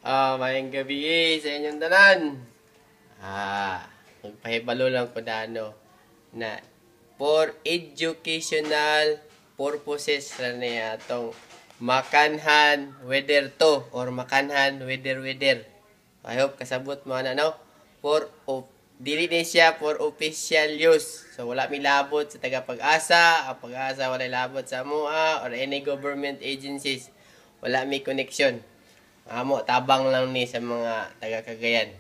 Mayang gabi sa inyong tanan. Magpahibalo lang ko na for educational purposes na niya itong makanhan weather to or makanhan weather. I hope kasabot mo na no? Dili din siya for official use. So wala mi labot sa taga-Pag-asa, ang Pag-asa wala labot sa MUA or any government agencies. Wala mi connection. Amo tabang lang ni sa mga taga-Cagayan.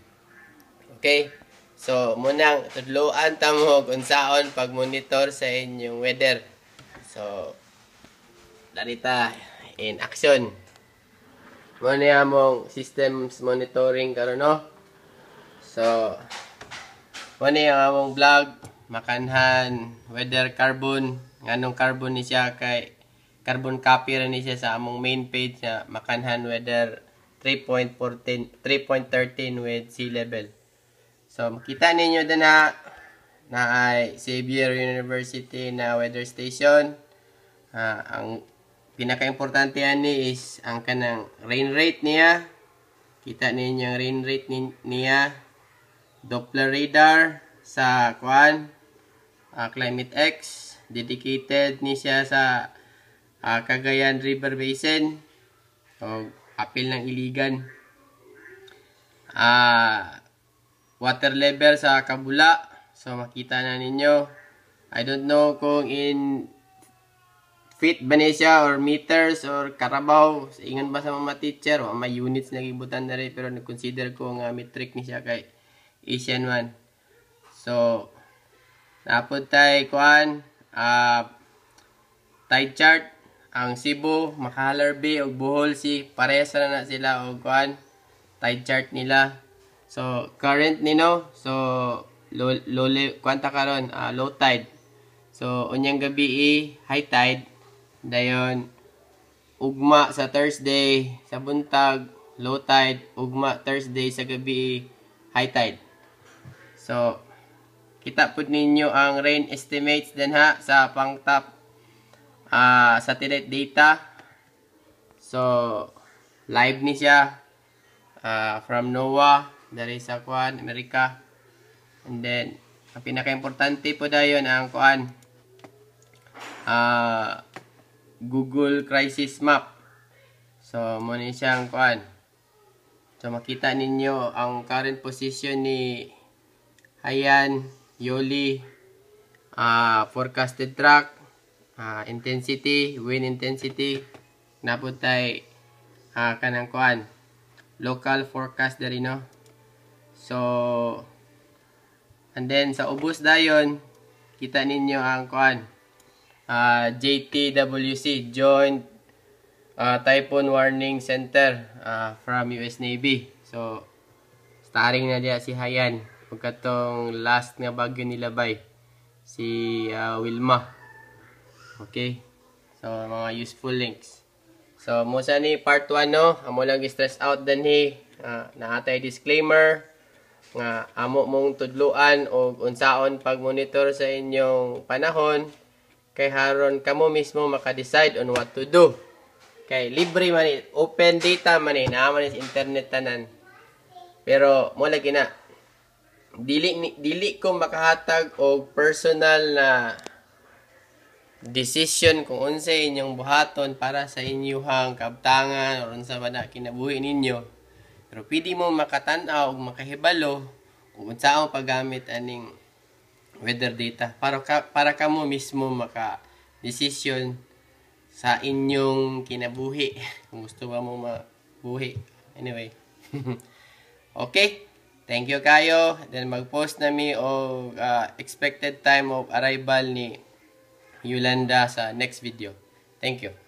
Okay? So munang tudloan ta mo kung saon pag-monitor sa inyong weather. So darita in action. Muna among systems monitoring karon no. So muna yung among vlog makanhan weather carbon. Nganong carbon ni siya kay carbon copy ra ni siya sa among main page na makanhan weather 3.13 with sea level. So makita ninyo na ay Xavier University na weather station. Ang pinaka-importante ni is ang kanang rain rate niya. Kita ninyo ang rain rate niya. Doppler radar sa Climate X. Dedicated ni siya sa Cagayan River Basin. O apil ng Iligan. Water level sa Kabula. So makita na ninyo. I don't know kung in feet ba niya siya or meters or karabaw. Ingon ba sa mga teacher o may units na gibutan na rin pero nag-consider ko nga metric ni siya kay Asian 1. So napod tayo tide chart. Ang Cebu, Makahalar Bay ug Bohol Sea parehas na sila og tide chart nila. So current nino, so low tide. So unyang gabi high tide. Dayon ugma sa Thursday sa buntag low tide, ugma Thursday sa gabi high tide. So kita pud ninyo ang rain estimates dinha sa pang-top satellite data. So live ni siya from NOAA dari sa Amerika. And then ang pinaka-importante po dayon ang Google Crisis Map. So mo ni siyang So makita ninyo ang current position ni Haiyan, Yoli, forecasted track, intensity, wind intensity, napod tay kanang local forecast dari no. So and then sa ubos dayon kita ninyo ang JTWC, Joint Typhoon Warning Center from US Navy. So starring na diya si Haiyan ug katong last nga bagyo nilabay si Wilma. Okay? So mga useful links. So mo sa ni part 1 no, amo lang stress out dinhi naatay disclaimer nga amo mong tudluan og unsaon pag-monitor sa inyong panahon kay haron kamo mismo maka-decide on what to do. Kay libre man ni, open data man ni, naa man sa internet tanan. Pero mo lagi na dili ko makahatag og personal na decision kung unsay inyong buhaton para sa inyong kabtangan o unsa ba na kinabuhi ninyo. Pero pwede mo makatan-aw og makahibalo kung unsaon paggamit aning weather data para kamo mismo maka-decision sa inyong kinabuhi kung gusto ba mo mabuhi. Anyway. Okay. Thank you kayo. Then mag-post na mi og expected time of arrival ni Yolanda sa next video. Thank you.